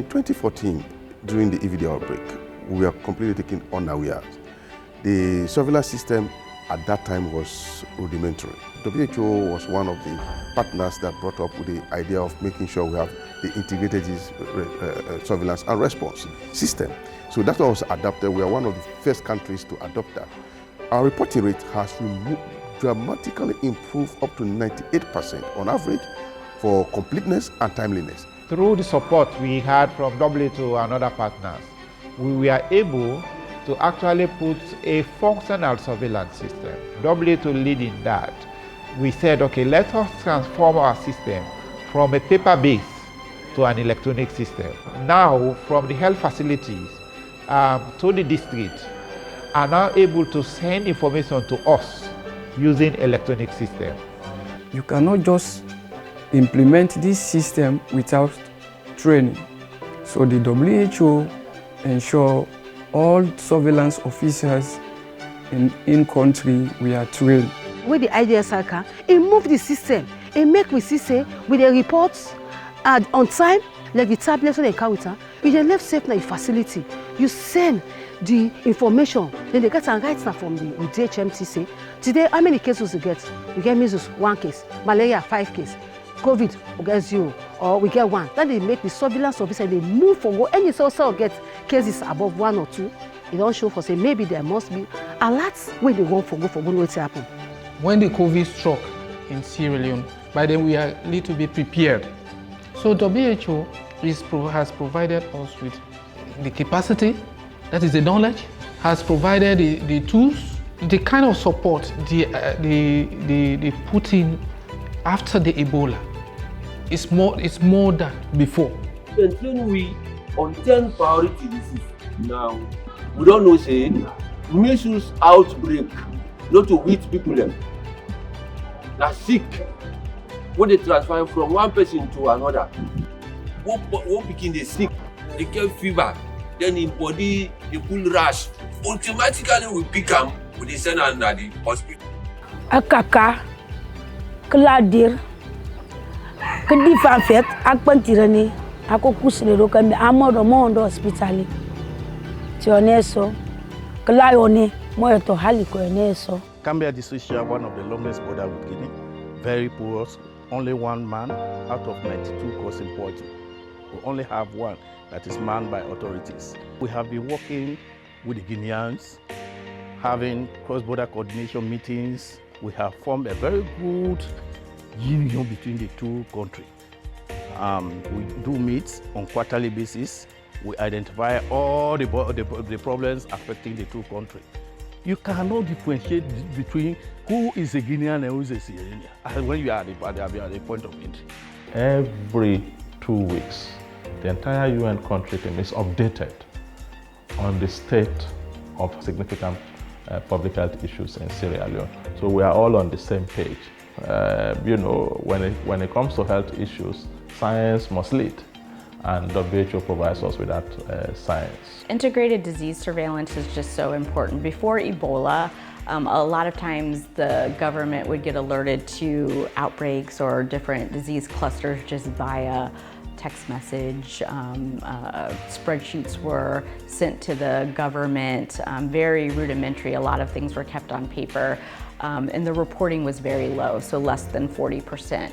2014, during the EVD outbreak, we were completely taken unawares. The surveillance system at that time was rudimentary. WHO was one of the partners that brought up with the idea of making sure we have the integrated surveillance and response system. So that was adopted. We are one of the first countries to adopt that. Our reporting rate has dramatically improved up to 98% on average for completeness and timeliness. Through the support we had from WHO and other partners, we were able to actually put a functional surveillance system. WHO leading that. We said, okay, let us transform our system from a paper-based to an electronic system. Now, from the health facilities to the district, are now able to send information to us using electronic system. You cannot just implement this system without training. So the WHO ensure all surveillance officers in country we are trained. With the IDSR can, it move the system. It make we see say with the reports on time, like the tablets when they come with her, you just left safe in the facility. You send the information, then they get and write now from the HMTC. Today, how many cases we get? We get measles, 1 case, malaria, 5 cases, COVID, we get 0, or we get 1. Then they make the surveillance officer, they move forward. Any also get cases above 1 or 2. It don't show for say maybe there must be alerts when they want for what's happen. When the COVID struck in Sierra Leone, by then we are a little bit prepared. So WHO has provided us with the capacity, that is the knowledge, has provided the tools, the kind of support they put in after the Ebola. It's more than before. Then we on 10 priority disease now. We don't know say measles outbreak, not to which people them are sick. When they transfer from one person to another, one begin they sick, they get fever, then in body they pull rash. Automatically we pick them, we send under the hospital. Akaka, Kladir, Kadi Fanfet, Akpantirani, Akokusle Kami, Amodo Mondo Hospital. Tioneso, Leone, Moeto Halico Eneso. Gambia district share one of the longest border with Guinea, very porous, only one man out of 92 crossing points. We only have one that is manned by authorities. We have been working with the Guineans, having cross-border coordination meetings. We have formed a very good union between the two countries. We do meet on quarterly basis. We identify all the problems affecting the two countries. You cannot differentiate between who is a Guinean and who is a Sierra when you are at the point of entry. Every 2 weeks, the entire UN country team is updated on the state of significant public health issues in Sierra Leone. So we are all on the same page. When it comes to health issues, science must lead. And WHO provides us with that science. Integrated disease surveillance is just so important. Before Ebola, a lot of times the government would get alerted to outbreaks or different disease clusters just via text message. Spreadsheets were sent to the government, very rudimentary. A lot of things were kept on paper, and the reporting was very low, so less than 40%.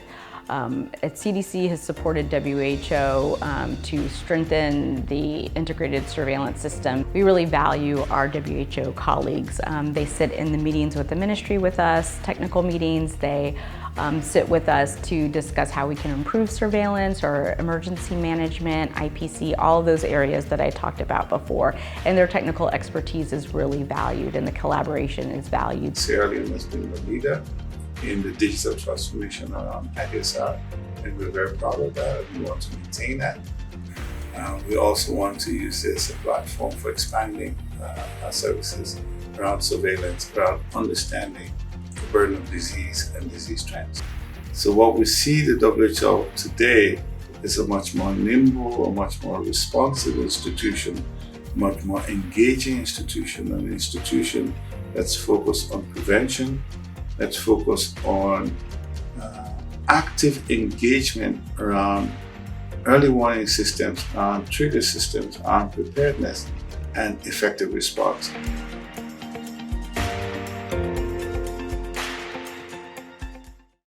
CDC has supported WHO to strengthen the integrated surveillance system. We really value our WHO colleagues. They sit in the meetings with the ministry with us, technical meetings. They sit with us to discuss how we can improve surveillance or emergency management, IPC, all of those areas that I talked about before. And their technical expertise is really valued and the collaboration is valued. Sierra Leone has been the leader in the digital transformation around IDSR, and we're very proud of that. We want to maintain that. We also want to use this as a platform for expanding our services around surveillance, around understanding the burden of disease and disease trends. So what we see the WHO today is a much more nimble, a much more responsive institution, much more engaging institution, an institution that's focused on prevention, let's focus on active engagement around early warning systems, trigger systems, preparedness, and effective response.